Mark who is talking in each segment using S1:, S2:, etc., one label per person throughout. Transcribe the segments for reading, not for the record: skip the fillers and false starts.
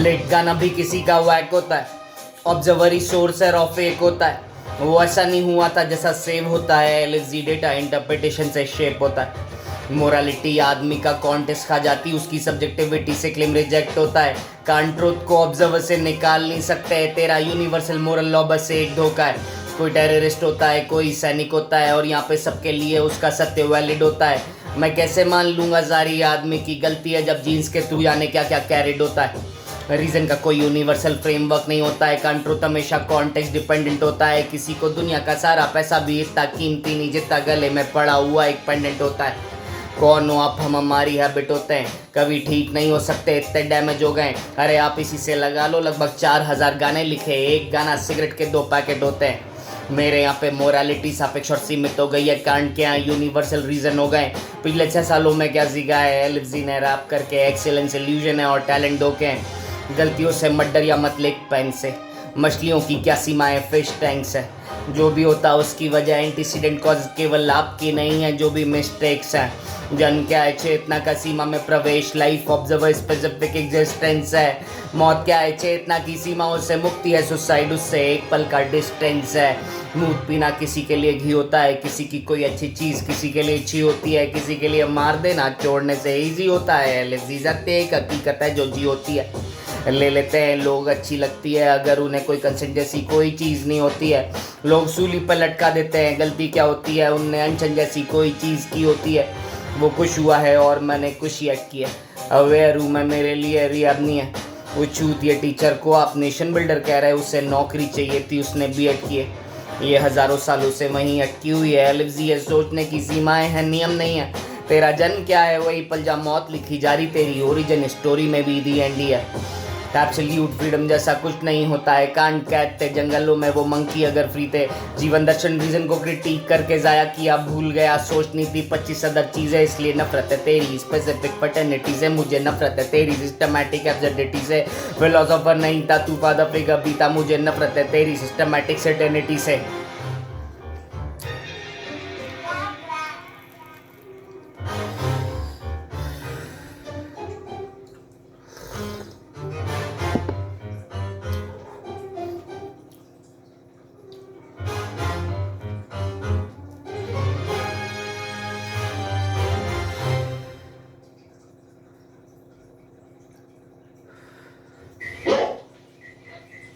S1: Late गाना भी किसी का वैक होता है, ऑब्जर्वरी सोर्स है और फेक होता है। वो ऐसा नहीं हुआ था जैसा सेव होता है, एलएसडी डेटा इंटरप्रिटेशन से शेप होता है। मोरालिटी आदमी का कॉन्टेस्ट खा जाती, उसकी सब्जेक्टिविटी से क्लेम रिजेक्ट होता है। कान ट्रुथ को ऑब्जर्वर से निकाल नहीं सकते, तेरा यूनिवर्सल मोरल लॉ बस से एक धोखा है। कोई टेररिस्ट होता है, कोई सैनिक होता है, और यहाँ पे सबके लिए उसका सत्य वैलिड होता है। मैं कैसे मान लूँगा सारी आदमी की गलती है जब जीन्स के थ्रू जाने क्या क्या कैरिड होता है। रीज़न का कोई यूनिवर्सल फ्रेमवर्क नहीं होता है, कंट्रोल हमेशा कॉन्टेक्स्ट डिपेंडेंट होता है। किसी को दुनिया का सारा पैसा भी इतना कीमती नहीं जितना गले में पड़ा हुआ एक पेंडेंट होता है। कौन हो आप, हम हमारी हैबिट होते हैं, कभी ठीक नहीं हो सकते, इतने डैमेज हो गए। अरे आप इसी से लगा लो, लगभग 4000 गाने लिखे, एक गाना सिगरेट के 2 पैकेट होते हैं। मेरे यहाँ पे मोरालिटी सापेक्ष और सीमित हो गई है, कांड के यहाँ यूनिवर्सल रीजन हो गए। पिछले 6 सालों में क्या सीखा है, एलजी ने रैप करके एक्सेलेंस इल्यूजन है और टैलेंट धोखे हैं। गलतियों से मत डर या मत लिख पेन से, मछलियों की क्या सीमाएं फिश टैंक्स है। जो भी होता उसकी वजह एंटीसीडेंट कॉज केवल आपकी नहीं है, जो भी मिस्टेक्स हैं। जन्म क्या है, चेतना का सीमा में प्रवेश, लाइफ ऑब्जर्वर स्पेसिफिक एग्जिस्टेंस है। मौत क्या है, चेतना की सीमाओं से मुक्ति है, सुसाइड उससे एक पल का डिस्टेंस है। दूध पीना किसी के लिए घी होता है, किसी की कोई अच्छी चीज़ किसी के लिए अच्छी होती है, किसी के लिए मार देना छोड़ने से ईजी होता है। लजीजत एक हकीकत है जो जी होती है, ले लेते हैं लोग, अच्छी लगती है अगर उन्हें कोई कंसेंट जैसी कोई चीज़ नहीं होती है। लोग सूली पर लटका देते हैं, गलती क्या होती है, उनने अनशन जैसी कोई चीज़ की होती है। वो खुश हुआ है और मैंने खुशी ऐड की है, अवेयर हूँ मैं, मेरे लिए रियाब नहीं है। वो चूतिया टीचर को आप नेशन बिल्डर कह रहे हैं, उसे नौकरी चाहिए थी, उसने बीएड की है। ये हज़ारों सालों से वहीं अटकी हुई है, एलजी है, सोचने की सीमाएँ हैं, नियम नहीं है। तेरा जन्म क्या है, वही पल जा मौत लिखी जा रही, तेरी ओरिजिन स्टोरी में भी दी एंडी है। एब्सोल्यूट फ्रीडम जैसा कुछ नहीं होता है, कांड कैद थे जंगलों में वो मंकी अगर फ्री थे। जीवन दर्शन रीजन को क्रिटिक करके जाया किया, भूल गया सोचनी थी 25 अदर चीज़ें, इसलिए नफरत है तेरी स्पेसिफिक पैटर्निटी से, मुझे नफरत है तेरी सिस्टमैटिक एब्सर्डिटी से। फिलोसोफर नहीं था तू, फादर फिगर भी था, मुझे नफरत है तेरी सिस्टमैटिक सर्टेनिटी से।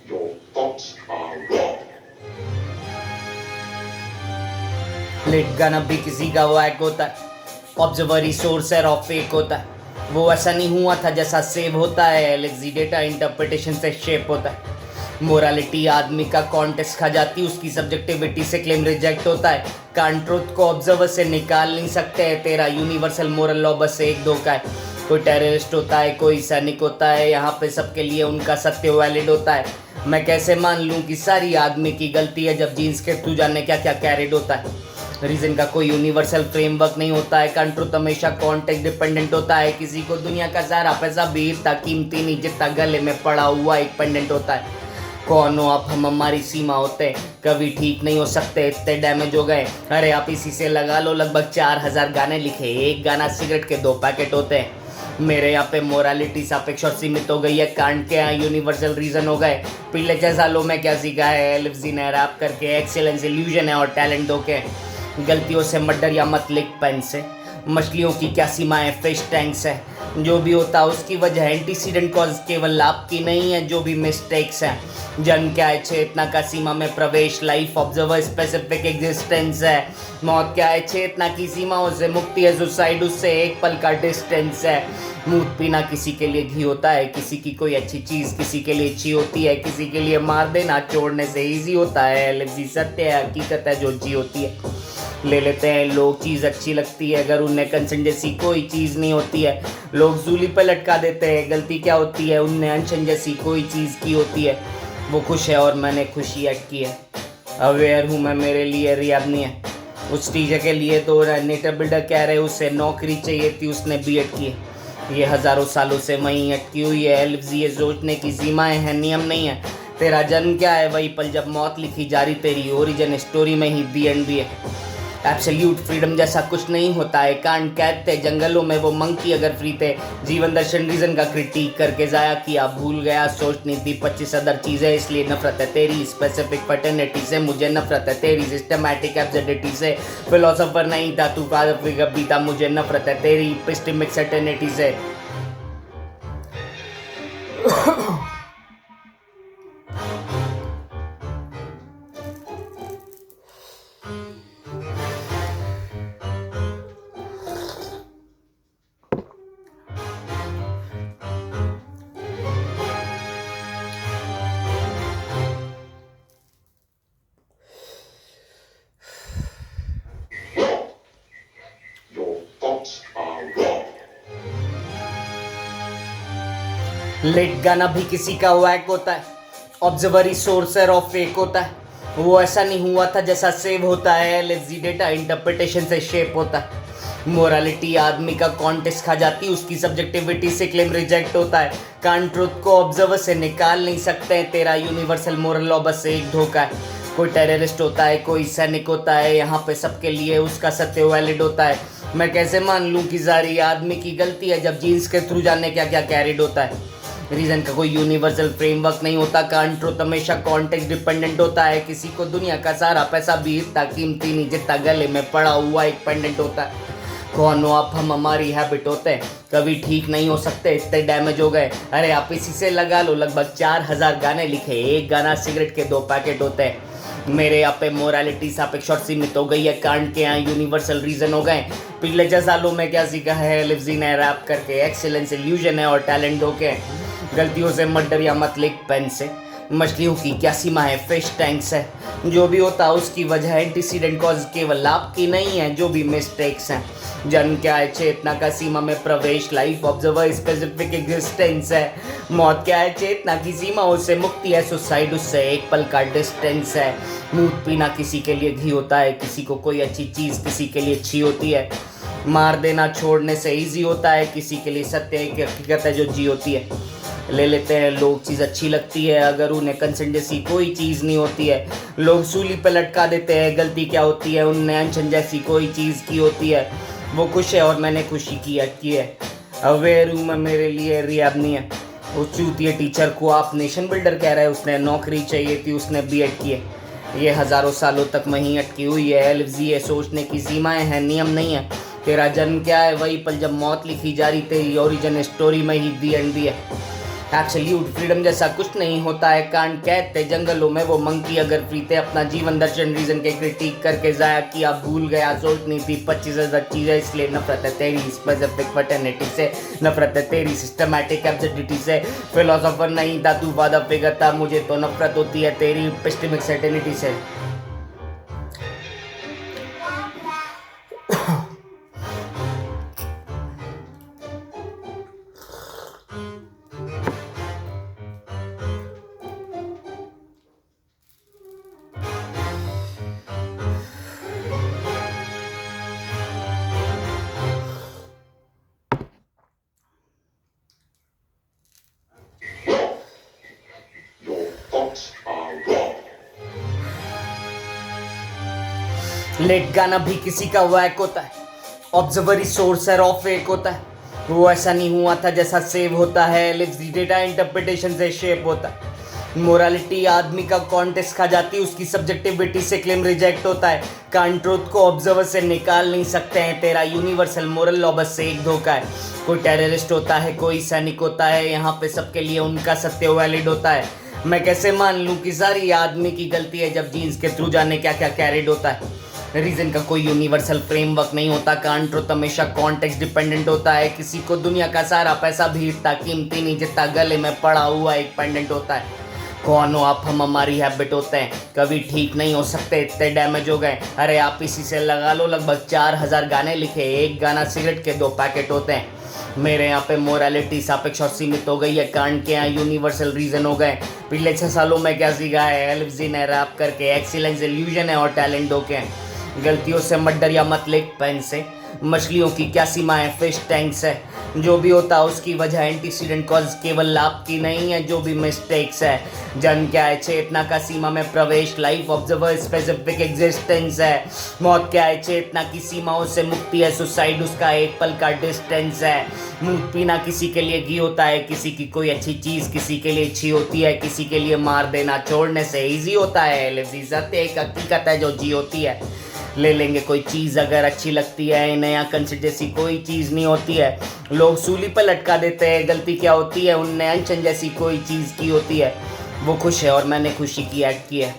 S2: Your thoughts are wrong.
S1: लेट गाना भी किसी का वैक होता है, ऑब्जर्वरी सोर्स है और फेक होता है। वो ऐसा नहीं हुआ था जैसा सेव होता है, एलएक्सी डेटा इंटरप्रिटेशन से शेप होता है। मोरालिटी आदमी का कॉन्टेस्ट खा जाती, उसकी सब्जेक्टिविटी से क्लेम रिजेक्ट होता है। कान ट्रुथ को ऑब्जर्वर से निकाल नहीं सकते, तेरा यूनिवर्सल मोरल लॉ बस एक धोखा है। कोई टेररिस्ट होता है, कोई सैनिक होता है, यहाँ पे सबके लिए उनका सत्य वैलिड होता है। मैं कैसे मान लूँ कि सारी आदमी की गलती है जब जीन्स के थ्रू जाने क्या क्या कैरिड होता है। रीजन का कोई यूनिवर्सल फ्रेमवर्क नहीं होता है, कंट्रोल हमेशा कॉन्टेक्स्ट डिपेंडेंट होता है। किसी को दुनिया का सारा पैसा भी इतना कीमती नहीं जितना गले में पड़ा हुआ एक पेंडेंट होता है। कौन हो आप, हम हमारी सीमा होते हैं, कभी ठीक नहीं हो सकते, इतने डैमेज हो गए। अरे आप इसी से लगा लो, लगभग 4000 गाने लिखे, एक गाना सिगरेट के 2 पैकेट होते हैं। मेरे यहाँ पे मोरालिटी सापेक्ष और सीमित हो गई है, कांड के यहाँ यूनिवर्सल रीजन हो गए। पिछले 6 सालों में क्या सीखा है, एलजी ने रैप करके एक्सेलेंस इल्यूजन है और टैलेंट धोखे। गलतियों से मत डर या मत लिख पेन से, मछलियों की क्या सीमाएं फिश टैंक्स है। जो भी होता उसकी वजह एंटीसीडेंट कॉज केवल आपकी नहीं है, जो भी मिस्टेक्स हैं। जन्म क्या है, चेतना का सीमा में प्रवेश, लाइफ ऑब्जर्वर स्पेसिफिक एग्जिस्टेंस है। मौत क्या है, चेतना की सीमाओं से मुक्ति है, सुसाइड उससे एक पल का डिस्टेंस है। दूध पीना किसी के लिए घी होता है, किसी की कोई अच्छी चीज़ किसी के लिए अच्छी होती है, किसी के लिए मार देना छोड़ने से ईजी होता है। एलजी सत्य है, हकीकत है जो जी होती है। ले लेते हैं लोग, चीज़ अच्छी लगती है अगर उन्हें कंसेंट जैसी कोई चीज़ नहीं होती है। लोग जूली पर लटका देते हैं, गलती क्या होती है, उनने अनशन जैसी कोई चीज़ की होती है। वो खुश है और मैंने खुशी ऐड की है, अवेयर हूँ मैं, मेरे लिए रियाब नहीं है। उस टीचर के लिए तो नेटर बिल्डर कह रहे उसे नौकरी चाहिए थी, उसने बीएड की है। ये हज़ारों सालों से वहीं अटकी हुई है, एलजी ये सोचने की सीमाएँ हैं, नियम नहीं है। तेरा जन्म क्या है, वही पल जब मौत लिखी जा रही, तेरी ओरिजिन स्टोरी में ही दी एंड भी है। एब्सोल्यूट फ्रीडम जैसा कुछ नहीं होता है, कांड कैद थे जंगलों में वो मंकी अगर फ्री थे। जीवन दर्शन रीजन का क्रिटिक करके जाया किया, भूल गया सोचनी थी 25 अदर चीजें, इसलिए नफरत है तेरी स्पेसिफिक फर्टिनिटी से, मुझे नफरत है तेरी सिस्टमैटिक एब्सर्डिटी से। फिलोसोफर नहीं था तू कभी था, मुझे नफरत है तेरी एपिस्टेमिक सर्टेनिटी से।
S2: Wrong. Your thoughts are wrong.
S1: लेट गाना भी किसी का वैक होता है, ऑब्जर्वरी सोर्सर ऑफ फेक होता है। वो ऐसा नहीं हुआ था जैसा सेव होता है, एलएसडी डेटा इंटरप्रिटेशन से शेप होता है। मोरालिटी आदमी का कॉन्टेस्ट खा जाती, उसकी सब्जेक्टिविटी से क्लेम रिजेक्ट होता है। कान ट्रुथ को ऑब्जर्वर से निकाल नहीं सकते, तेरा यूनिवर्सल मोरल लॉ बस एक धोखा है। कोई टेररिस्ट होता है, कोई सैनिक होता है, यहाँ पे सबके लिए उसका सत्य वैलिड होता है। मैं कैसे मान लूँ कि सारी आदमी की गलती है जब जीन्स के थ्रू जाने क्या क्या कैरिड होता है। रीजन का कोई यूनिवर्सल फ्रेमवर्क नहीं होता, कान ट्रुथ हमेशा कॉन्टेक्स्ट डिपेंडेंट होता है। किसी को दुनिया का सारा पैसा भी इतना कीमती नहीं जितना गले में पड़ा हुआ एक पेंडेंट होता है। कौन हो आप, हम हमारी हैबिट होते हैं, कभी ठीक नहीं हो सकते, इतने डैमेज हो गए। अरे आप इसी से लगा लो, लगभग 4000 गाने लिखे, एक गाना सिगरेट के 2 पैकेट होते हैं। मेरे यहाँ पे मोरालिटी सापेक्ष और सीमित हो गई है, कांड के यहाँ यूनिवर्सल रीजन हो गए। पिछले 6 सालों में क्या सीखा है, लिवजी ने रैप करके एक्सीलेंस इल्यूजन है और टैलेंट होके। गलतियों से मत डर या मत लिख पेन से, मछलियों की क्या सीमा है, फिश टैंक्स है। जो भी होता उसकी वजह एंटीसीडेंट कॉज केवल आपकी नहीं है, जो भी मिस्टेक्स हैं। जन्म क्या है, चेतना का सीमा में प्रवेश, लाइफ ऑब्जर्वर स्पेसिफिक एग्जिस्टेंस है। मौत क्या है, चेतना की सीमा उससे मुक्ति है, सुसाइड उससे एक पल का डिस्टेंस है। मूत पीना किसी के लिए घी होता है, किसी को कोई अच्छी चीज़ किसी के लिए अच्छी होती है। मार देना छोड़ने से ईजी होता है, किसी के लिए सत्य एक हकीकत है जो जी होती है। ले लेते हैं लोग चीज़ अच्छी लगती है, अगर उन्हें कंसेंट जैसी कोई चीज़ नहीं होती है। लोग सूली पे लटका देते हैं, गलती क्या होती है, उनने अनशन जैसी कोई चीज़ की होती है। वो खुश है और मैंने खुशी की है। अवेयर हूँ मैं, मेरे लिए रियाब नहीं है। उस चूतिए टीचर को आप नेशन बिल्डर कह रहे हैं, उसने नौकरी चाहिए थी, उसने बीएड की है। ये हज़ारों सालों तक वहीं अटकी हुई है, एलजी है, सोचने की सीमाएं हैं, नियम नहीं है। तेरा जन्म क्या है, वही पल जब मौत लिखी जा रही, तेरी ओरिजिन स्टोरी में ही दी एंड दी है। एब्सोल्यूट फ्रीडम जैसा कुछ नहीं होता है, कांड कैद थे जंगलों में वो मंकी अगर फ्री थे। अपना जीवन दर्शन रीजन के क्रिटिक करके जाया किया, भूल गया सोचनी थी 25,000 चीजें, इसलिए नफरत है तेरी स्पेसिफिक फर्टिनिटी से, नफरत है तेरी सिस्टमैटिक एब्सर्डिटी से। फिलोसोफर नहीं था तू, वादा फिगर था, मुझे तो नफरत होती है तेरी एपिस्टेमिक सर्टेनिटी से।
S2: Wrong. Your thoughts are wrong.
S1: लेट गाना भी किसी का वैक होता है, ऑब्जर्वरी सोर्सर ऑफ फेक होता है। वो ऐसा नहीं हुआ था जैसा सेव होता है, लिवजी डेटा इंटरप्रिटेशन से शेप होता है। मोरालिटी आदमी का कॉन्टेस्ट खा जाती, उसकी सब्जेक्टिविटी से क्लेम रिजेक्ट होता है। कान ट्रुथ को ऑब्जर्वर से निकाल नहीं सकते हैं, तेरा यूनिवर्सल मोरल लॉ बस से एक धोखा है। कोई टेररिस्ट होता है, कोई सैनिक होता है, यहाँ पे सबके लिए उनका सत्य वैलिड होता है। मैं कैसे मान लूँ कि सारी आदमी की गलती है जब जीन्स के थ्रू जाने क्या क्या कैरिड होता है। रीजन का कोई यूनिवर्सल फ्रेमवर्क नहीं होता, कान ट्रुथ हमेशा कॉन्टेक्स्ट डिपेंडेंट होता है। किसी को दुनिया का सारा पैसा भी इतना कीमती नहीं जितना गले में पड़ा हुआ एक पेंडेंट होता है। कौन हो आप, हम हमारी हैबिट होते हैं, कभी ठीक नहीं हो सकते, इतने डैमेज हो गए। अरे आप इसी से लगा लो, लगभग 4000 गाने लिखे, एक गाना सिगरेट के 2 पैकेट होते हैं। मेरे यहाँ पे मोरालिटी सापेक्ष और सीमित हो गई है, कांड के यहाँ यूनिवर्सल रीजन हो गए। पिछले 6 सालों में क्या सीखा है, एलजी ने रैप करके एक्सीलेंस इल्यूजन है और टैलेंट होके। गलतियों से मत डर या मत लिख पेन से, मछलियों की क्या सीमाएं, फिश टैंक्स है। जो भी होता है उसकी वजह एंटीसीडेंट कॉज केवल आपकी नहीं है, जो भी मिस्टेक्स है। जन्म क्या है, चेतना का सीमा में प्रवेश, लाइफ ऑब्जर्वर स्पेसिफिक एग्जिस्टेंस है। मौत क्या है, चेतना की सीमाओं से मुक्ति है, सुसाइड उसका एक पल का डिस्टेंस है। मूत पीना किसी के लिए घी होता है, किसी की कोई अच्छी चीज किसी के लिए अच्छी होती है, किसी के लिए मार देना छोड़ने से इजी होता है। सत्य एक हकीकत है जो जी होती है। ले लेंगे कोई चीज़ अगर अच्छी लगती है, नया कंसिडर जैसी कोई चीज़ नहीं होती है। लोग सूली पर लटका देते हैं, गलती क्या होती है, उनने अनशन जैसी कोई चीज़ की होती है। वो खुश है और मैंने खुशी की एक्ट की है।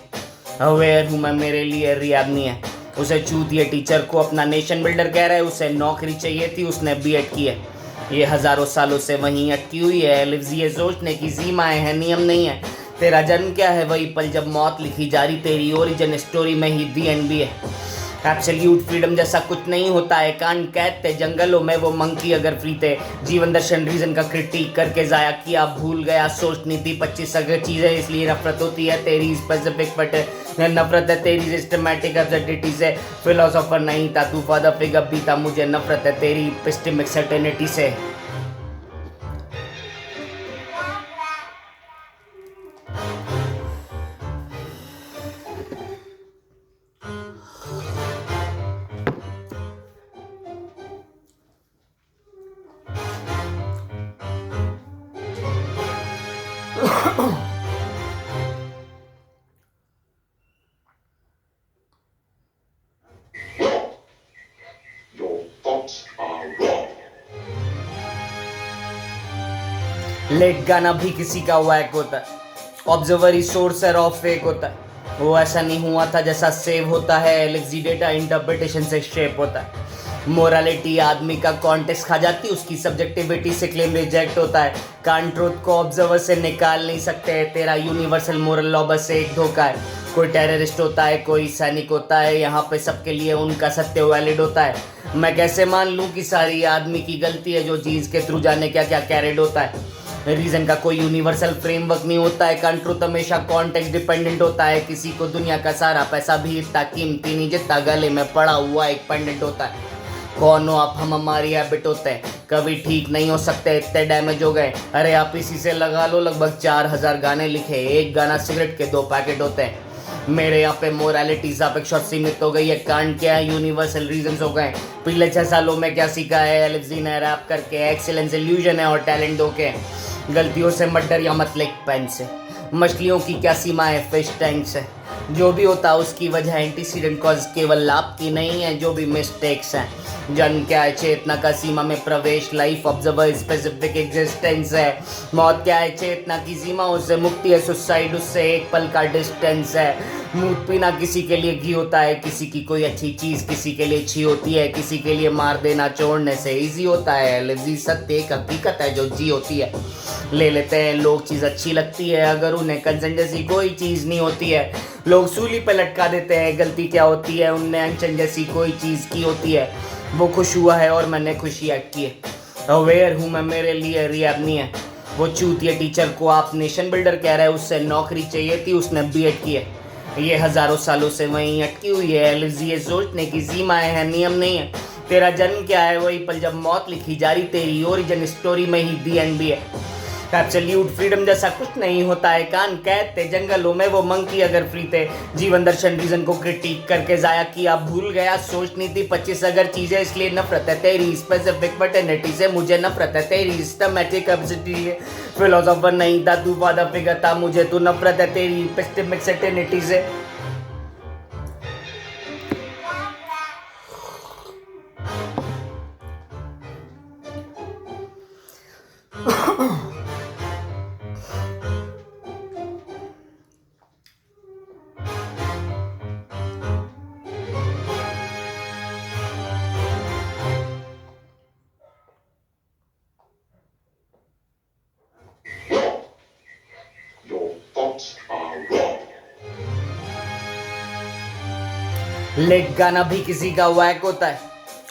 S1: अवेयर हूँ मैं, मेरे लिए रियाद नहीं है। उसे चूतिए टीचर को अपना नेशन बिल्डर कह रहा है, उसे नौकरी चाहिए थी, उसने बीएड की है। ये हज़ारों सालों से वहीं अटकी हुई है। लिव्स ये सोचने की सीमाएं हैं, नियम नहीं है। तेरा जन्म क्या है, वही पल जब मौत लिखी जा रही, तेरी ओरिजिन स्टोरी में ही दी एंड बी है। एब्सोल्यूट फ्रीडम जैसा कुछ नहीं होता है। कान कैद थे जंगलों में वो मंकी अगर फ्री थे। जीवन दर्शन रीजन का क्रिटिक करके जाया किया, भूल गया सोच नीति 25 अगर चीज़ें, इसलिए नफरत होती है तेरी स्पेसिफिक बट नफरत है तेरी सिस्टमैटिक एब्सर्डिटी से। फिलोसोफर नहीं था तू, फादर फिगर भी था, मुझे नफरत है तेरी एपिस्टेमिक सर्टेनिटी से।
S2: Your thoughts are wrong.
S1: लेट गाना भी किसी का वैक होता है, ऑब्जर्वर ही सोर्स है, रॉ फेक होता है। वो ऐसा नहीं हुआ था जैसा सेव होता है, एलेक्सी डेटा इंटरप्रिटेशन से शेप होता है। मोरालिटी आदमी का कॉन्टेक्स्ट खा जाती, उसकी सब्जेक्टिविटी से क्लेम रिजेक्ट होता है। कान ट्रूथ को ऑब्जर्वर से निकाल नहीं सकते, तेरा यूनिवर्सल मोरल लॉ बस एक धोखा है। कोई टेररिस्ट होता है, कोई सैनिक होता है, यहाँ पे सबके लिए उनका सत्य वैलिड होता है। मैं कैसे मान लूँ कि सारी आदमी की गलती है, जो जीन्स के थ्रू जाने क्या क्या कैरिड होता है। रीजन का कोई यूनिवर्सल फ्रेमवर्क नहीं होता है, कंट्रोल हमेशा कॉन्टेक्स्ट डिपेंडेंट होता है। किसी को दुनिया का सारा पैसा भी इतना कीमती नहीं जितना गले में पड़ा हुआ एक पेंडेंट होता है। कौन हो आप, हम हमारी हैबिट होते हैं, कभी ठीक नहीं हो सकते, इतने डैमेज हो गए। अरे आप इसी से लगा लो लगभग 4000 गाने लिखे, एक गाना सिगरेट के 2 पैकेट होते हैं। मेरे यहाँ पे मोरालिटी सापेक्ष और सीमित हो गई है, कांड क्या है, यूनिवर्सल रीजंस हो गए। पिछले 6 सालों में क्या सीखा है, एलिप्सी ने रैप करके एक्सीलेंस इल्यूजन है और टैलेंट दो के। गलतियों से मत डर या मत लिख पेन से। मछलियों की क्या सीमा है, फिश टैंक्स है। जो भी होता है उसकी वजह एंटीसीडेंट कॉज केवल आपकी नहीं है, जो भी मिस्टेक्स हैं। जन्म क्या है, चेतना का सीमा में प्रवेश, लाइफ ऑब्जर्वर स्पेसिफिक एग्जिस्टेंस है। मौत क्या है, चेतना की सीमाओं से मुक्ति है, सुसाइड उससे एक पल का डिस्टेंस है। मूत पीना किसी के लिए घी होता है, किसी की कोई अच्छी चीज़ किसी के लिए अच्छी होती है, किसी के लिए मार देना छोड़ने से इजी होता है। लिव्स सत्य एक हकीकत है जो जी होती है। ले लेते हैं लोग चीज़ अच्छी लगती है, अगर उन्हें कंसेंट जैसी कोई चीज़ नहीं होती है। लोग सूली पर लटका देते हैं, गलती क्या होती है, उनने अनशन जैसी कोई चीज़ की होती है। वो खुश हुआ है और मैंने खुशी एक्ट की है। अवेयर हूँ मैं, मेरे लिए रियाद नहीं है। वो चूतिया टीचर को आप नेशन बिल्डर कह रहे हैं, उससे नौकरी चाहिए थी, उसने बीएड की है। ये हज़ारों सालों से वहीं अटकी हुई है। लिव्स ये सोचने की सीमाएं हैं, नियम नहीं है। तेरा जन्म क्या है, वही पल जब मौत लिखी जा रही, तेरी ओरिजिन स्टोरी में ही दी एंड बी है। एब्सोल्यूट फ्रीडम जैसा कुछ नहीं होता है। कान कैद थे जंगलों में वो मंकी अगर फ्री थे। जीवन दर्शन रीजन को क्रिटिक करके जाया किया, भूल गया सोच नीति 25 अगर चीजें, इसलिए नफरत है तेरी स्पेसिफिक पैटर्निटी से। मुझे नफरत है तेरी सिस्टमैटिक एब्सर्डिटी। फिलोसोफर नहीं था तू, फादर फिगर था, मुझे तू नफरत है तेरी एपिस्टेमिक सर्टेनिटी से।
S2: Your thoughts are wrong.
S1: लेट गाना भी किसी का वैक होता है,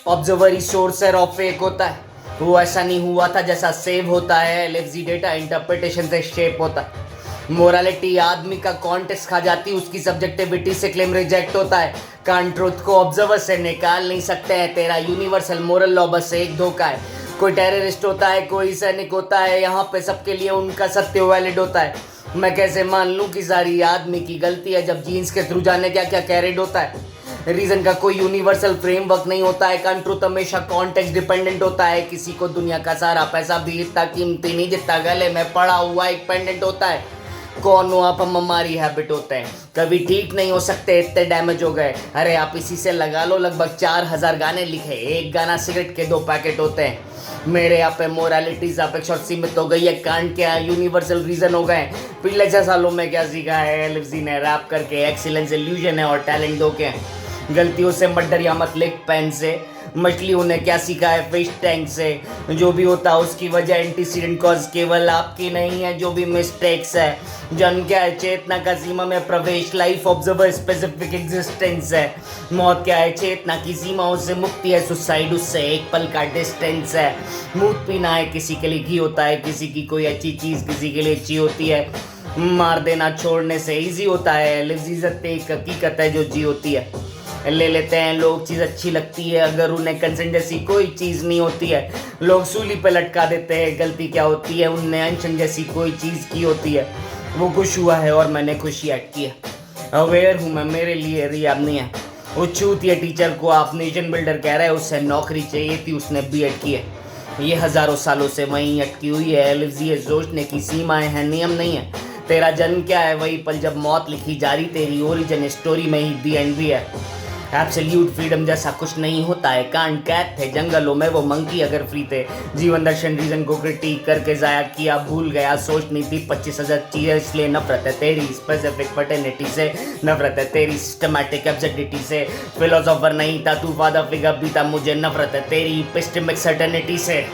S1: ऑब्जर्वर ही सोर्स है, रॉ फेक होता है। वो ऐसा नहीं हुआ था जैसा सेव होता है, एलेक्सी डेटा इंटरप्रिटेशन से शेप होता है। मोरालिटी आदमी का कॉन्टेक्स्ट खा जाती, उसकी सब्जेक्टिविटी से क्लेम रिजेक्ट होता है। कान ट्रुथ को ऑब्जर्वर से निकाल नहीं सकते हैं, तेरा यूनिवर्सल मोरल लॉ बस एक धोखा है। कोई टेररिस्ट होता है, कोई सैनिक होता है, यहाँ पे सबके लिए उनका सत्य वैलिड होता है। मैं कैसे मान लूँ कि सारी आदमी की गलती है, जब जीन्स के थ्रू जाने क्या क्या कैरिड होता है। रीजन का कोई यूनिवर्सल फ्रेमवर्क नहीं होता है, कान ट्रुथ हमेशा कॉन्टेक्स्ट डिपेंडेंट होता है। किसी को दुनिया का सारा पैसा भी इतना कीमती नहीं जितना गले में पड़ा हुआ एक पेंडेंट होता है। कौन हो आप, हम हमारी हैबिट होते हैं, कभी ठीक नहीं हो सकते, इतने डैमेज हो गए। अरे आप इसी से लगा लो, लगभग 4000 गाने लिखे, एक गाना सिगरेट के 2 पैकेट होते हैं। मेरे यहाँ पे मोरालिटी सापेक्ष और सीमित हो गई है, कांड क्या यूनिवर्सल रीजन हो गए। पिछले 6 सालों में क्या सीखा है, एलएफजी ने रैप करके एक्सीलेंस इल्यूजन है और टैलेंट दो के। गलतियों से मत डर या मत लिख पेन से, मछलियों ने क्या सीखा है फिश टैंक से। जो भी होता है उसकी वजह एंटीसीडेंट कॉज केवल आपकी नहीं है, जो भी मिस्टेक्स है। जन्म क्या है, चेतना का सीमा में प्रवेश, लाइफ ऑब्जर्वर स्पेसिफिक एग्जिस्टेंस है। मौत क्या है, चेतना की सीमाओं से मुक्ति है, सुसाइड उससे एक पल का डिस्टेंस है। मूत पीना है, किसी के लिए घी होता है, किसी की कोई अच्छी चीज़ किसी के लिए अच्छी होती है। मार देना छोड़ने से ईजी होता है, लिफ्ज इज्जत एक हकीकत है जो जी होती है। ले लेते हैं लोग, चीज़ अच्छी लगती है अगर उन्हें कंसेंट जैसी कोई चीज़ नहीं होती है। लोग सूली पे लटका देते हैं, गलती क्या होती है, उनने अनशन जैसी कोई चीज़ की होती है। वो खुश हुआ है और मैंने खुशी ऐड की है। अवेयर हूँ मैं, मेरे लिए रियाब नहीं है। वो चूतिया टीचर को आप नेशन बिल्डर कह रहे हैं, उससे नौकरी चाहिए थी, उसने बीएड की है। ये हज़ारों सालों से वहीं अटकी हुई है। लिफ्ज ये सोचने की सीमाएँ हैं, नियम नहीं है। तेरा जन्म क्या है, वही पल जब मौत लिखी जा रही, तेरी ओरिजिन स्टोरी में ही दी एंड भी है। एब्सोल्यूट फ्रीडम जैसा कुछ नहीं होता है, कांड कैद थे जंगलों में वो मंकी अगर फ्री थे। जीवन दर्शन रीजन को क्रिटिक करके जाया किया, भूल गया सोचनी थी 25,000 चीजें, इसलिए नफरत है तेरी स्पेसिफिक फर्टिलिटी से, नफरत है तेरी सिस्टमैटिक एब्सर्डिटी से। फिलोसोफर नहीं था तू, फादर फिगर भी था, मुझे नफरत है तेरी एपिस्टेमिक सर्टेनिटी से।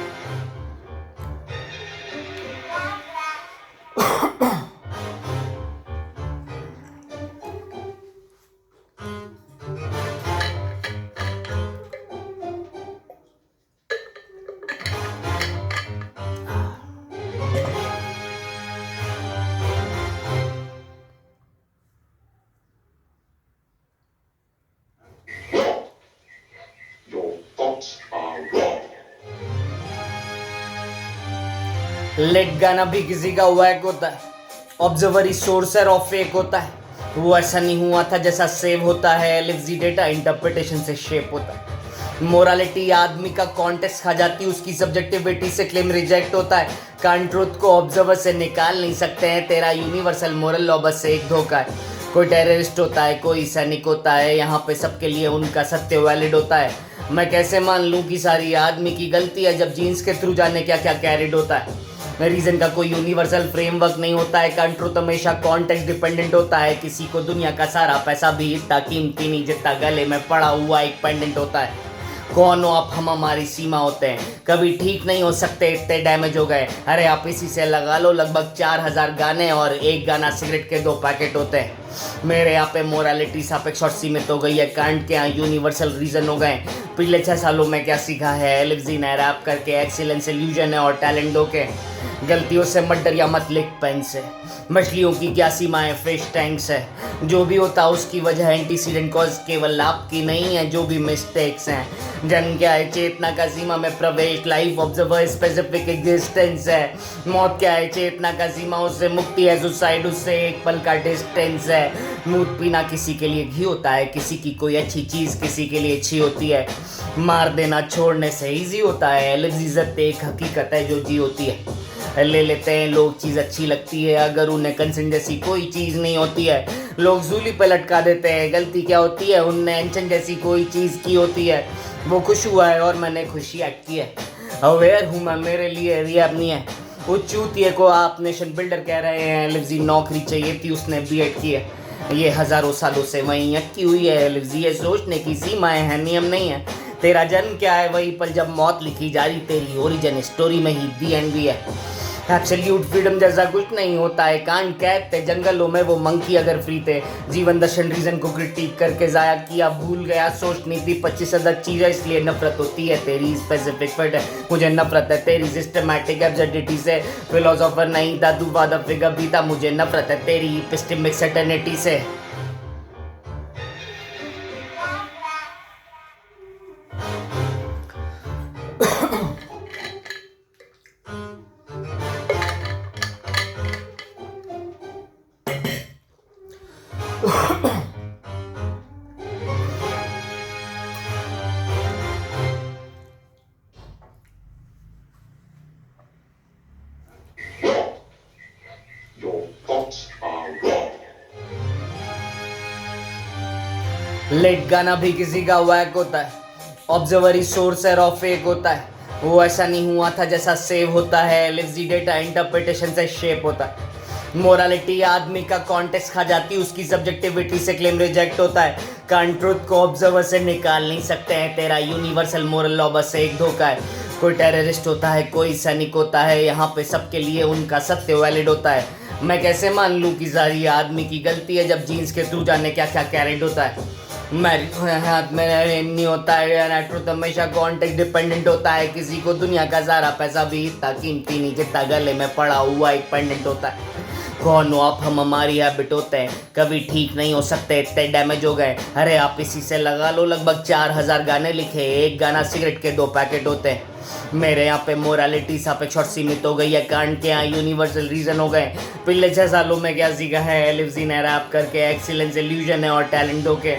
S2: Wrong. Your thoughts are wrong.
S1: लेट गाना भी किसी का वैक होता है, ऑब्जर्वर ही सोर्सर ऑफ फेक होता है। वो ऐसा नहीं हुआ था जैसा सेव होता है, एलएफजी डेटा इंटरप्रिटेशन से शेप होता है। मोरालिटी आदमी का कॉन्टेक्स्ट खा जाती, उसकी सब्जेक्टिविटी से क्लेम रिजेक्ट होता है। कान ट्रुथ को ऑब्जर्वर से निकाल नहीं सकते हैं, तेरा यूनिवर्सल मोरल लॉ बस एक धोखा है। कोई टेररिस्ट होता है, कोई सैनिक होता है, यहाँ पे सबके लिए उनका सत्य वैलिड होता है। मैं कैसे मान लूँ कि सारी आदमी की गलती है, जब जीन्स के थ्रू जाने क्या क्या कैरिड होता है। रीजन का कोई यूनिवर्सल फ्रेमवर्क नहीं होता है, कान ट्रुथ हमेशा कॉन्टेक्स्ट डिपेंडेंट होता है। किसी को दुनिया का सारा पैसा भी इतना कीमती नहीं जितना गले में पड़ा हुआ एक पेंडेंट होता है। कौन हो आप, हम हमारी सीमा होते हैं, कभी ठीक नहीं हो सकते, इतने डैमेज हो गए। अरे आप इसी से लगा लो, लगभग 4000 गाने और एक गाना सिगरेट के 2 पैकेट होते हैं। मेरे यहाँ पे मोरालिटी सापेक्ष और सीमित हो गई है, कांड के यहाँ यूनिवर्सल रीजन हो गए। पिछले 6 सालों में क्या सीखा है, एलएफजी ने रैप करके एक्सीलेंस इल्यूजन है और टैलेंट दो के। गलतियों से मत डर या मत लिख पेन से, मछलियों की क्या सीमाएं फिश टैंक्स है। जो भी होता उसकी वजह एंटीसीडेंट कॉज केवल आपकी नहीं है, जो भी मिस्टेक्स हैं। जन्म क्या है, चेतना का सीमा में प्रवेश, लाइफ ऑब्जर्वर स्पेसिफिक एग्जिस्टेंस है। मौत क्या है, चेतना का सीमाओं से मुक्ति है, सुसाइड उससे एक पल का डिस्टेंस है। मूत पीना किसी के लिए घी होता है, किसी की कोई अच्छी चीज़ किसी के लिए अच्छी होती है। मार देना छोड़ने से ईजी होता है, एलएफजी इज्जत एक हकीकत है जो जी होती है। ले लेते हैं लोग, चीज़ अच्छी लगती है अगर उन्हें कंसेंट जैसी कोई चीज़ नहीं होती है। लोग जूली पे लटका देते हैं, गलती क्या होती है, उनने अनशन जैसी कोई चीज़ की होती है। वो खुश हुआ है और मैंने खुशी ऐड की है। अवेयर हूँ मैं, मेरे लिए रियाब नहीं है। वो चूतिए को आप नेशन बिल्डर कह रहे हैं, लिफ्जी नौकरी चाहिए थी, उसने बीएड की है। ये हज़ारों सालों से वहीं अटकी हुई है, लिफ्जी ये सोचने की सीमाएँ हैं, नियम नहीं है। तेरा जन्म क्या है, वही पल जब मौत लिखी जा रही, तेरी ओरिजिन स्टोरी में ही दी एंड भी है। एब्सोल्यूट फ्रीडम जैसा कुछ नहीं होता है, कान कैद थे जंगलों में वो मंकी अगर फ्री थे। जीवन दर्शन रीजन को क्रिटिक करके जाया किया, भूल गया सोच नीति 25,000 चीजें, इसलिए नफरत होती है तेरी स्पेसिफिक फट है। मुझे नफरत है तेरी सिस्टमैटिक एब्सर्डिटी से, फिलोसोफर नहीं था तू वादा फिगर भी था। मुझे नफरत है तेरी एपिस्टेमिक सर्टेनिटी से।
S2: Wrong. Your thoughts are wrong.
S1: लेट गाना भी किसी का वैक होता है, ऑब्जर्वरी सोर्स है और फेक होता है। वो ऐसा नहीं हुआ था जैसा सेव होता है, लिव्स डेटा इंटरप्रिटेशन से शेप होता है। मोरालिटी आदमी का कॉन्टेक्स्ट खा जाती, उसकी सब्जेक्टिविटी से क्लेम रिजेक्ट होता है। कान ट्रुथ को ऑब्जर्वर से निकाल नहीं सकते हैं, तेरा यूनिवर्सल मोरल लॉ बस एक धोखा है। कोई टेररिस्ट होता है, कोई सैनिक होता है, यहाँ पे सबके लिए उनका सत्य वैलिड होता है। मैं कैसे मान लूँ कि सारी आदमी की गलती है जब जीन्स के थ्रू जाने क्या क्या कैरेट होता है। मैं हाथ में नहीं होता है, ट्रुथ हमेशा कॉन्टेक्स्ट डिपेंडेंट होता है। किसी को दुनिया का सारा पैसा भी इतना कीमती नहीं जितना गले में पड़ा हुआ एक पेंडेंट होता है। कौन हो आप, हम हमारी हैबिट होते हैं, कभी ठीक नहीं हो सकते, इतने डैमेज हो गए। अरे आप इसी से लगा लो, लगभग 4,000 गाने लिखे, एक गाना सिगरेट के 2 पैकेट होते हैं। मेरे यहाँ पे मोरालिटी सापेक्ष और सीमित हो गई है, कांड के यहाँ यूनिवर्सल रीजन हो गए। पिछले 6 सालों में क्या सीखा है, लिव्स इन रैप करके एक्सीलेंस इल्यूजन है और टैलेंट होके।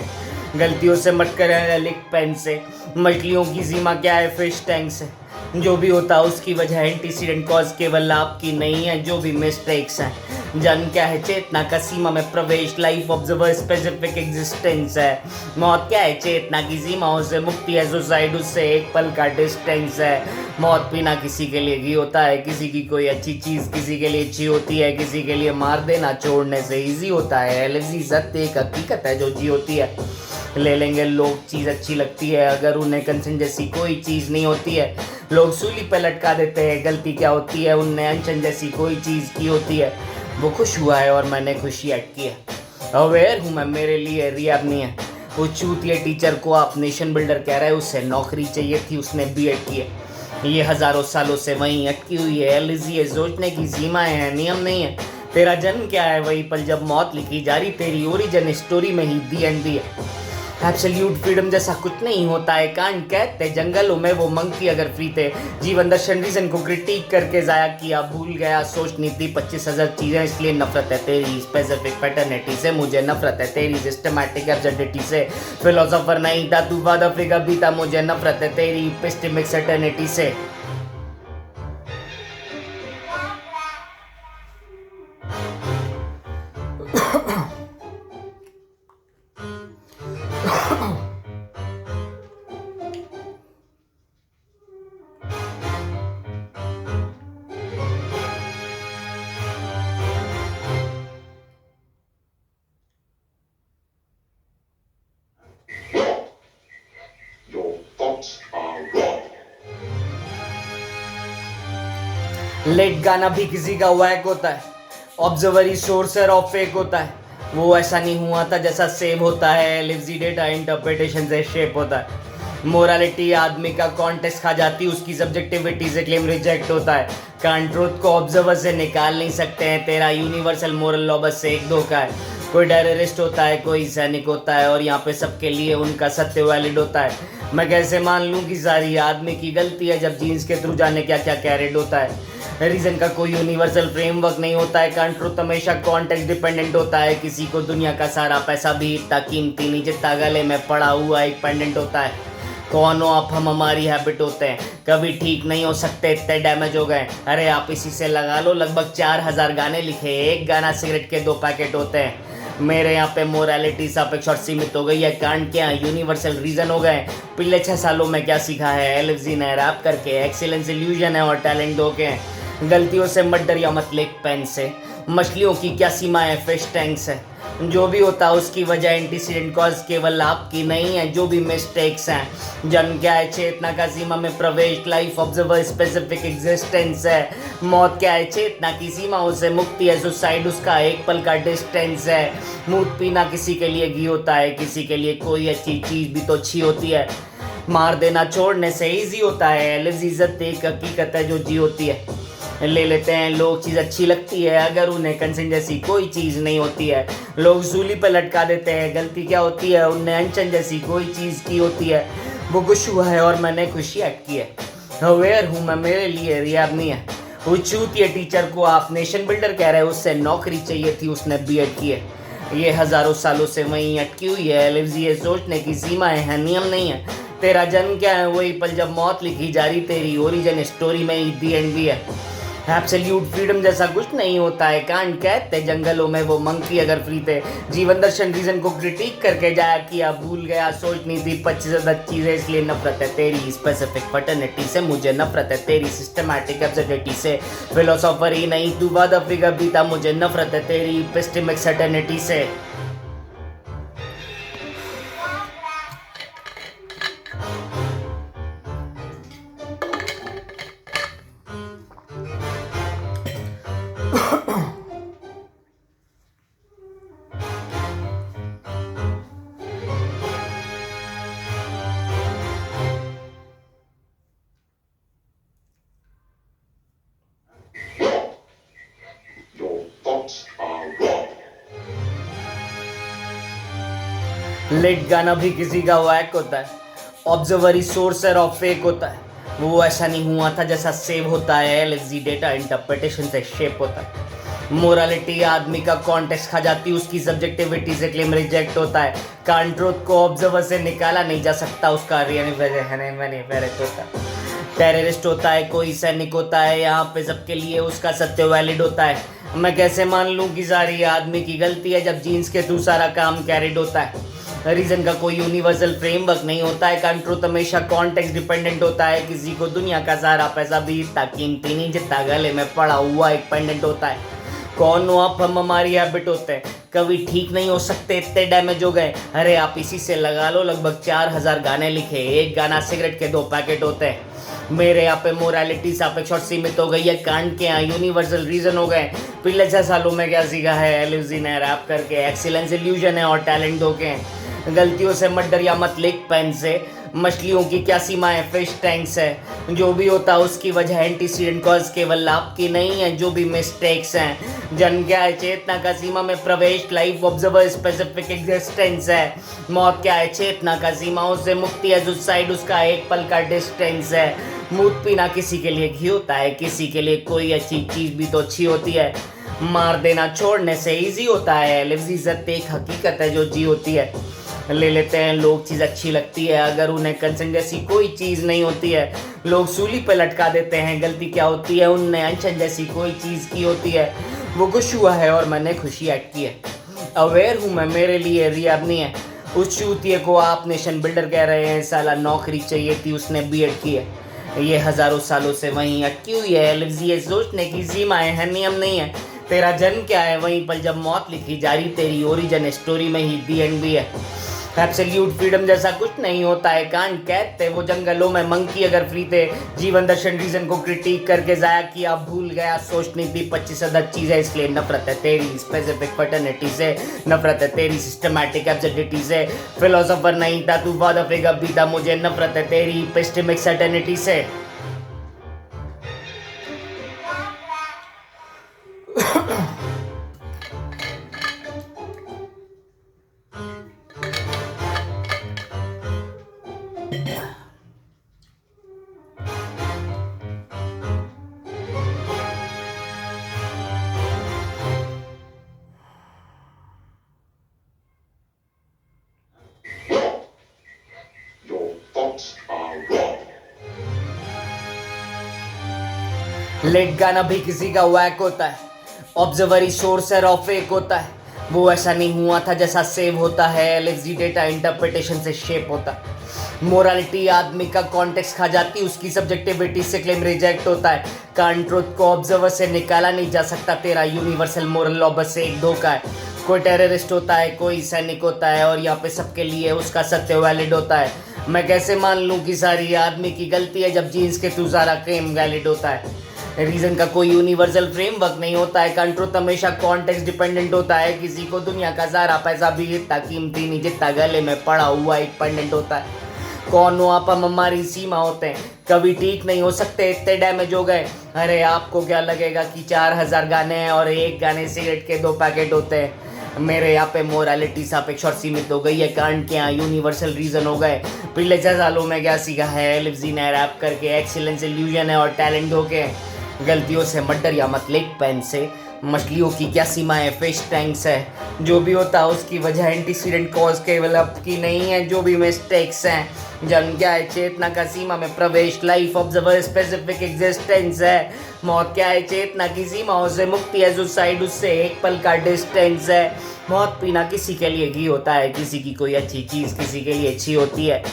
S1: गलतियों से मत करें लिख पेन से, मछलियों की सीमा क्या है फिश टैंक से। जो भी होता है उसकी वजह एंटीसीडेंट कॉज केवल आपकी नहीं है, जो भी मिस्टेक्स हैं। जन्म क्या है, चेतना का सीमा में प्रवेश, लाइफ ऑब्जर्वर स्पेसिफिक एग्जिस्टेंस है। मौत क्या है, चेतना की सीमाओं से मुक्ति है, सुसाइड उससे एक पल का डिस्टेंस है। मौत पीना किसी के लिए घी होता है, किसी की कोई अच्छी चीज़ किसी के लिए अच्छी होती है, किसी के लिए मार देना छोड़ने से ईजी होता है। एलजी सत्य एक हकीकत है जो जी होती है। ले लेंगे लोग, चीज़ अच्छी लगती है अगर उन्हें कंसन जैसी कोई चीज़ नहीं होती है। लोग सूली पे लटका देते हैं, गलती क्या होती है, उनने अनशन जैसी कोई चीज़ की होती है। वो खुश हुआ है और मैंने खुशी अटकी है। अवेयर हूँ मैं, मेरे लिए रियाब नहीं है। वो चूतिया टीचर को आप नेशन बिल्डर कह रहे हैं, उससे नौकरी चाहिए थी, उसने बीएड की है। ये हज़ारों सालों से वहीं अटकी हुई है। एलजी सोचने की सीमाएं हैं, नियम नहीं है। तेरा जन्म क्या है, वही पल जब मौत लिखी जा रही, तेरी ओरिजिन स्टोरी में ही दी एंड दी है। एब्सोल्यूट फ्रीडम जैसा कुछ नहीं होता है, कान कैद थे जंगलों में वो मंकी अगर फ्री थे। जीवन दर्शन रीजन को क्रिटिक करके जाया किया, भूल गया सोच नीति 25,000 चीजें, इसलिए नफरत है तेरी स्पेसिफिक पैटर्निटी से। मुझे नफरत है तेरी सिस्टमैटिक एब्सर्डिटी से, फिलोसोफर नहीं था तू वादा फिगर भी था। मुझे नफरत है तेरी एपिस्टेमिक सर्टेनिटी से।
S2: Wrong. Your thoughts are wrong.
S1: लेट गाना भी किसी का वैक होता है, ऑब्जर्वरी सोर्स है और फेक होता है। वो ऐसा नहीं हुआ था जैसा सेव होता है, लिव्स डेटा इंटरप्रिटेशन से शेप होता है। मोरालिटी आदमी का कॉन्टेक्स्ट खा जाती, उसकी सब्जेक्टिविटी से क्लेम रिजेक्ट होता है। कान ट्रुथ को ऑब्जर्वर से निकाल नहीं सकते हैं, तेरा यूनिवर्सल मोरल लॉ बस एक धोखा है। कोई टेररिस्ट होता है, कोई सैनिक होता है, और यहाँ पे सबके लिए उनका सत्य वैलिड होता है। मैं कैसे मान लूँ कि सारी आदमी की गलती है जब जीन्स के थ्रू जाने क्या क्या कैरेट होता है। रीजन का कोई यूनिवर्सल फ्रेमवर्क नहीं होता है, कान ट्रुथ हमेशा कॉन्टेक्स्ट डिपेंडेंट होता है। किसी को दुनिया का सारा पैसा भी इतना कीमती नहीं जितना गले में पड़ा हुआ एक पेंडेंट होता है। कौन हो आप, हम हमारी हैबिट होते हैं, कभी ठीक नहीं हो सकते, इतने डैमेज हो गए। अरे आप इसी से लगा लो, लगभग 4,000 गाने लिखे, एक गाना सिगरेट के 2 पैकेट होते हैं। मेरे यहाँ पे मोरालिटी सापेक्ष और सीमित हो गई है, कांड के यहाँ यूनिवर्सल रीजन हो गए। पिछले 6 सालों में क्या सीखा है, एलजी ने रैप करके एक्सीलेंस इल्यूजन है और टैलेंट दो के। गलतियों से मत डर या मत लिख पेन से, मछलियों की क्या सीमा है फिश टैंक से। जो भी होता है उसकी वजह एंटीसीडेंट कॉज केवल आपकी नहीं है। जो भी मिस्टेक्स हैं, जन्म क्या है, चेतना का सीमा में प्रवेश, लाइफ ऑब्जर्वर स्पेसिफिक एग्जिस्टेंस है। मौत क्या है, चेतना की सीमाओं से मुक्ति है। सुसाइड उसका एक पल का डिस्टेंस है। मूत पीना किसी के लिए घी होता है, किसी के लिए कोई अच्छी चीज़ भी तो अच्छी होती है। मार देना छोड़ने से ईजी होता है। लजीजत एक हकीकत है जो जी होती है। ले लेते हैं लोग, चीज़ अच्छी लगती है अगर उन्हें कंसेंट जैसी कोई चीज़ नहीं होती है। लोग सूली पर लटका देते हैं, गलती क्या होती है, उन्हें अनशन जैसी कोई चीज़ की होती है। वो खुश हुआ है और मैंने खुशी अटकी है। अवेयर हूँ मैं, मेरे लिए रियाब नहीं है। वो चूतिया टीचर को आप नेशन बिल्डर कह रहे हैं, उससे नौकरी चाहिए थी, उसने बीएड की है। ये हज़ारों सालों से वहीं अटकी हुई है। लिव्स ये सोचने की सीमाएं हैं, नियम नहीं है। तेरा जन्म क्या है, वही पल जब मौत लिखी जा रही, तेरी ओरिजिन स्टोरी में ही दी एंड भी है। एब्सोल्यूट फ्रीडम जैसा कुछ नहीं होता है। कांड कहते जंगलों में वो मंकी अगर फ्री थे। जीवन दर्शन रीजन को क्रिटिक करके जाया किया, भूल गया सोचनी थी 25 चीज़ें। इसलिए नफरत है तेरी स्पेसिफिक फटर्निटी से, मुझे नफरत है तेरी सिस्टमैटिक एब्सर्डिटी से। फिलोसोफर ही नहीं तू वादा फिगर बीता, मुझे नफरत है तेरी एपिस्टेमिक सर्टेनिटी से।
S2: Your thoughts are wrong.
S1: लेट गाना भी किसी का वैक होता है। ऑब्जर्वर ही सोर्सर ऑफ फेक होता है। वो ऐसा नहीं हुआ था जैसा सेव होता है। एलएसडी डेटा इंटरप्रिटेशन से शेप होता है। मोरालिटी आदमी का कॉन्टेक्स्ट खा जाती है, उसकी सब्जेक्टिविटी से क्लेम रिजेक्ट होता है। ट्रुथ को ऑब्जर्वर से निकाला नहीं जा सकता, उसका होता है। टेररिस्ट होता है, कोई सैनिक होता है, यहाँ पे सबके लिए उसका सत्य वैलिड होता है। मैं कैसे मान लूँ कि सारी आदमी की गलती है जब जीन्स के थ्रू सारा काम कैरिड होता है। रीजन का कोई यूनिवर्सल फ्रेमवर्क नहीं होता है। ट्रुथ हमेशा कॉन्टेक्स्ट डिपेंडेंट होता है। किसी को दुनिया का सारा पैसा भी इतना कीमती नहीं जितना गले में पड़ा हुआ एक पेंडेंट होता है। कौन हो आप, हम हमारी हैबिट होते हैं, कभी ठीक नहीं हो सकते, इतने डैमेज हो गए। अरे आप इसी से लगा लो, लगभग 4000 गाने लिखे, एक गाना सिगरेट के 2 पैकेट होते हैं। मेरे यहाँ पे मोरालिटी सापेक्ष और सीमित हो गई है। कांड के यहाँ यूनिवर्सल रीजन हो गए। पिछले 6 सालों में क्या सीखा है, एलुजी ने रैप करके एक्सीलेंस इल्यूजन है और टैलेंट हो गए। गलतियों से मत डर या मत लिख पेन से, मछलियों की क्या सीमा है, फिश टैंक्स है। जो भी होता है उसकी वजह एंटीसीडेंट कॉज केवल आपकी नहीं है। जो भी मिस्टेक्स हैं, जन्म क्या है, चेतना का सीमा में प्रवेश, लाइफ ऑब्जर्वर स्पेसिफिक एग्जिस्टेंस है। मौत क्या है, चेतना का सीमाओं से मुक्ति है। सुसाइड उसका एक पल का डिस्टेंस है। मूत पीना किसी के लिए घी होता है, किसी के लिए कोई अच्छी चीज़ भी तो अच्छी होती है। मार देना छोड़ने से ईजी होता है। लिव्स एक हकीकत है जो जी होती है। ले लेते हैं लोग, चीज़ अच्छी लगती है अगर उन्हें कंसेंट जैसी कोई चीज़ नहीं होती है। लोग सूली पर लटका देते हैं, गलती क्या होती है, उन्हें अनशन जैसी कोई चीज़ की होती है। वो खुश हुआ है और मैंने खुशी अटकी है। अवेयर हूँ मैं, मेरे लिए रियाब नहीं है। उस चूतिए को आप नेशन बिल्डर कह रहे हैं, साला नौकरी चाहिए थी, उसने बीएड की है। ये हज़ारों सालों से वहीं अटकी हुई है। लिव्स ये सोचने की सीमाएं हैं, नियम नहीं है। तेरा जन्म क्या है, वहीं पर जब मौत लिखी जा रही, तेरी ओरिजिन स्टोरी में ही दी एंड भी है। एब्सोल्यूट फ्रीडम जैसा कुछ नहीं होता है। कांड कहते वो जंगलों में मंकी अगर फ्री थे। जीवन दर्शन रीजन को क्रिटिक करके जाया किया, भूल गया सोचनी थी 25 चीज़ें। इसलिए नफरत है तेरी स्पेसिफिक फटर्निटी से, नफरत है तेरी सिस्टमैटिक एब्सर्डिटी से। फिलोसोफर नहीं था तू, वादा फिगर भी था, मुझे नफरत है तेरी एपिस्टेमिक सर्टेनिटी से।
S2: Your thoughts are wrong.
S1: लेट गाना भी किसी का वैक होता है। ऑब्जर्वर ही सोर्सर ऑफ फेक होता है। वो ऐसा नहीं हुआ था जैसा सेव होता है। एलएसडी डेटा इंटरप्रिटेशन से शेप होता है। मोरालिटी आदमी का कॉन्टेक्स्ट खा जाती है, उसकी सब्जेक्टिविटी से क्लेम रिजेक्ट होता है। ट्रुथ को ऑब्जर्वर से निकाला नहीं जा सकता, तेरा यूनिवर्सल मोरल लॉ बस एक धोखा है। कोई टेररिस्ट होता है, कोई सैनिक होता है, और यहाँ पे सबके लिए उसका सत्य वैलिड होता है। मैं कैसे मान लूँ कि सारी आदमी की गलती है जब जीन्स के थ्रू सारा क्लेम वैलिड होता है। रीजन का कोई यूनिवर्सल फ्रेमवर्क नहीं होता है, कंट्रोल हमेशा कॉन्टेक्स्ट डिपेंडेंट होता है। किसी को दुनिया का सारा पैसा भी इतना कीमती नहीं जितना गले में पड़ा हुआ एक पेंडेंट होता है। कौन हो आप, हम हमारी सीमा होते हैं, कभी ठीक नहीं हो सकते, इतने डैमेज हो गए। अरे आपको क्या लगेगा कि 4000 गाने हैं और एक गाने सिगरेट के 2 पैकेट होते हैं। मेरे यहाँ पे मोरालिटी सापेक्ष और सीमित हो गई है, कांड के यहाँ यूनिवर्सल रीजन हो गए। पिछले 6 सालों में क्या सीखा है, लिप्जी ने रैप करके एक्सीलेंस इल्यूजन है और टैलेंट हो के। गलतियों से मत डर या मत लेक पेन से, मछलियों की क्या सीमा है, फिश टैंक्स है। जो भी होता है उसकी वजह एंटीसीडेंट कॉज केवल आपकी नहीं है, जो भी मिस्टेक्स हैं। जन्म क्या है, चेतना का सीमा में प्रवेश, लाइफ ऑब्जर्वर स्पेसिफिक एग्जिस्टेंस है। मौत क्या है, चेतना की सीमाओं से मुक्ति है, सुसाइड उससे एक पल का डिस्टेंस है। मौत पीना किसी के लिए घी होता है, किसी की कोई अच्छी चीज़ किसी के लिए अच्छी होती है।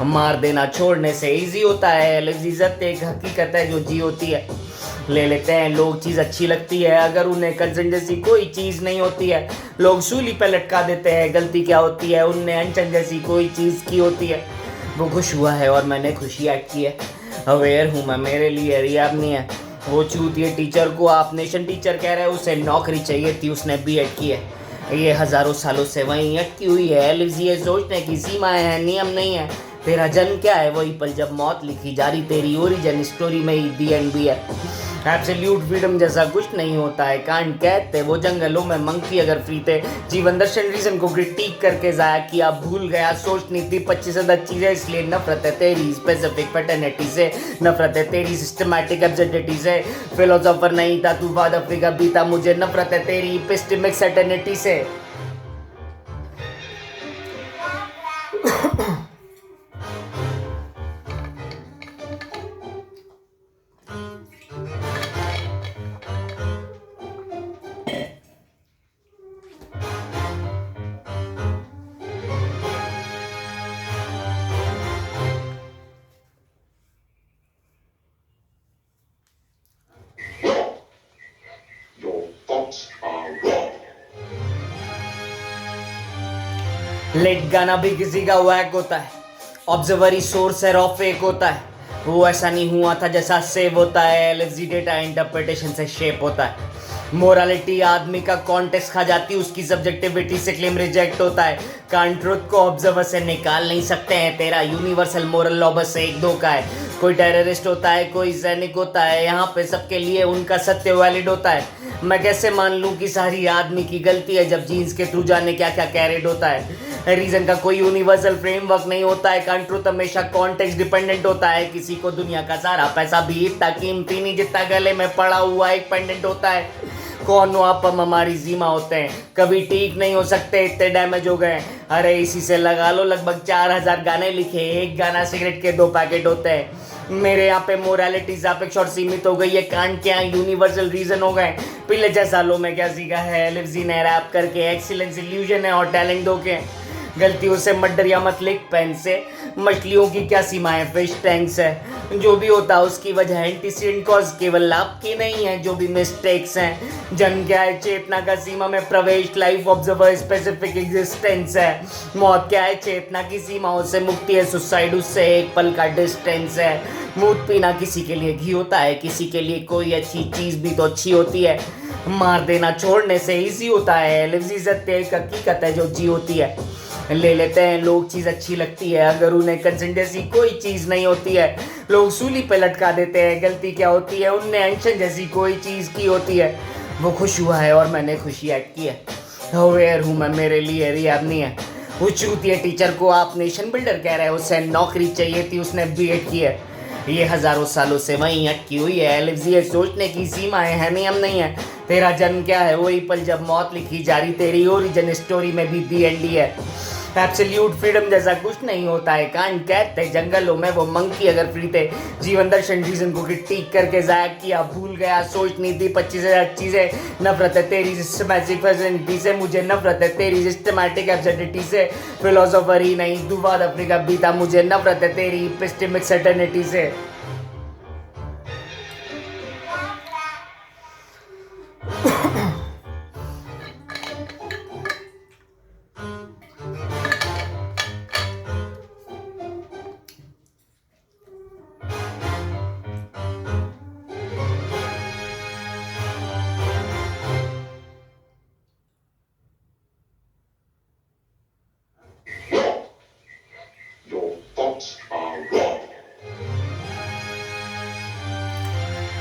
S1: मार देना छोड़ने से ईजी होता है, लजीजत एक हकीकत है जो जी होती है। ले लेते हैं लोग, चीज़ अच्छी लगती है अगर उन्हें कंसेंट जैसी कोई चीज़ नहीं होती है। लोग सूली पे लटका देते हैं, गलती क्या होती है, उनने अनशन जैसी कोई चीज़ की होती है। वो खुश हुआ है और मैंने खुशी ऐड की है। अवेयर हूँ मैं, मेरे लिए रियाब नहीं है। वो चूतिए टीचर को आप नेशन टीचर कह रहे हैं, उसे नौकरी चाहिए थी, उसने बीएड की है। ये हज़ारों सालों से वहीं अटकी हुई है। लिप्जी ये सोचने की सीमाएं हैं, नियम नहीं है। तेरा जन्म क्या है, वही पल जब मौत लिखी जा रही, तेरी ओरिजिन स्टोरी में ही दी एंड भी है। एब्सोल्यूट फ्रीडम जैसा कुछ नहीं होता है, कांड कहते वो जंगलों में मंकी अगर फ्री थे। जीवन दर्शन रीजन को क्रिटिक करके जाया किया, भूल गया सोचनी थी 25 चीजें, इसलिए नफरत है तेरी स्पेसिफिक पैटर्निटी से, नफरत है तेरी सिस्टमैटिक एब्सर्डिटी से। फिलोसोफर नहीं था तू, बाद अफ्रीका बीता, मुझे नफरत है तेरी एपिस्टेमिक सर्टेनिटी से।
S2: Wrong. Your thoughts are wrong.
S1: लेट गाना भी किसी का वैक होता है, ऑब्जर्वरी सोर्स है, रॉ फेक होता है। वो ऐसा नहीं हुआ था जैसा सेव होता है, एलएसडी डेटा इंटरप्रिटेशन से शेप होता है। मोरालिटी आदमी का कॉन्टेक्स्ट खा जाती है, उसकी सब्जेक्टिविटी से क्लेम रिजेक्ट होता है। कांट ट्रुथ को ऑब्जर्वर से निकाल नहीं सकते हैं, तेरा यूनिवर्सल मोरल लॉ बस एक दो का है। कोई टेररिस्ट होता है, कोई सैनिक होता है, यहाँ पे सबके लिए उनका सत्य वैलिड होता है। मैं कैसे मान लूँ कि सारी आदमी की गलती है जब जीन्स के थ्रू जाने क्या क्या कैरेट होता है। रीजन का कोई यूनिवर्सल फ्रेमवर्क नहीं होता है, कंट्रोल हमेशा कॉन्टेक्स्ट डिपेंडेंट होता है। किसी को दुनिया का सारा पैसा भी इतना कीमती नहीं जितना गले में पड़ा हुआ एक पेंडेंट होता है। कौन हो आप, हम हमारी सीमा होते हैं, कभी ठीक नहीं हो सकते, इतने डैमेज हो गए। अरे इसी से लगा लो लगभग 4000 गाने लिखे, एक गाना सिगरेट के 2 पैकेट होते हैं। मेरे यहाँ पे मोरालिटी सापेक्ष और सीमित हो गई है, कांड के यहाँ यूनिवर्सल रीजन हो गए। पिछले 6 सालों में क्या सीखा है, लिप्जी ने रैप करके एक्सीलेंस इल्यूजन है और टैलेंट दो के। गलतियों से मत डर या मत लिख पेन से, मछलियों की क्या सीमा है, फिश टैंक्स है। जो भी होता है उसकी वजह एंटीसीडेंट कॉज केवल आपकी नहीं है, जो भी मिस्टेक्स हैं। जन्म क्या है, चेतना का सीमा में प्रवेश, लाइफ ऑब्जर्वर स्पेसिफिक एग्जिस्टेंस है। मौत क्या है, चेतना की सीमाओं से मुक्ति है, सुसाइड उससे एक पल का डिस्टेंस है। मूत पीना किसी के लिए घी होता है, किसी के लिए कोई अच्छी चीज़ भी तो अच्छी होती है। मार देना छोड़ने से ईजी होता है, लिप्जी सत्य एक हकीकत है जो जी होती है। ले लेते हैं लोग, चीज़ अच्छी लगती है अगर उन्हें कंसेंट जैसी कोई चीज़ नहीं होती है। लोग सूली पे लटका देते हैं, गलती क्या होती है, उनने अनशन जैसी कोई चीज़ की होती है। वो खुश हुआ है और मैंने खुशी ऐड की है। अवेयर हूँ मैं, मेरे लिए रियाब नहीं है। वो चूतिए टीचर को आप नेशन बिल्डर कह रहे हैं, उसे नौकरी चाहिए थी, उसने बीएड की है। ये हज़ारों सालों से वहीं अटकी हुई है, लिप्जी सोचने की सीमाएं हैं, नियम नहीं है। तेरा जन्म क्या है, वही पल जब मौत लिखी जा रही, तेरी ओरिजिन स्टोरी में भी दी एंड डी है। एब्सोल्यूट फ्रीडम जैसा कुछ नहीं होता है, कांड कहते जंगलों में वो मंकी अगर फ्री थे। जीवन दर्शन रीजन को क्रिटिक करके जाया किया, भूल गया सोचनी थी 25,000 चीज़ें। नफरत है तेरी सिस्टमैटिक पर्सनैलिटी से, मुझे नफरत है तेरी सिस्टमैटिक एब्सर्डिटी से। फिलोसोफर ही नहीं तू, बाद अफ्रीका बीता, मुझे नफरत है तेरी एपिस्टेमिक सर्टेनिटी से।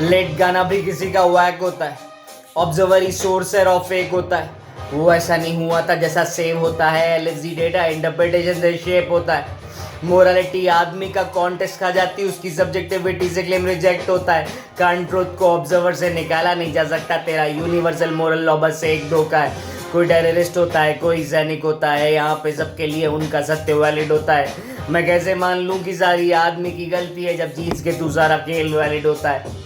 S1: लेट गाना भी किसी का वैक होता है, ऑब्जर्वर ही सोर्स है और फेक होता है, वो ऐसा नहीं हुआ था जैसा सेव होता है, एलएसडी डेटा इंटरप्रिटेशन से शेप होता है, मोरालिटी आदमी का कॉन्टेस्ट खा जाती है, उसकी सब्जेक्टिविटी से क्लेम रिजेक्ट होता है, कांट ट्रुथ को ऑब्जर्वर से निकाला नहीं जा सकता, तेरा यूनिवर्सल मोरल लॉ बस एक धोखा है, कोई टेररिस्ट होता है, कोई सैनिक होता है, यहाँ पे सबके लिए उनका सत्य वैलिड होता है, मैं कैसे मान लूँ कि सारी आदमी की गलती है जब जीत के तू सारा खेल वैलिड होता है।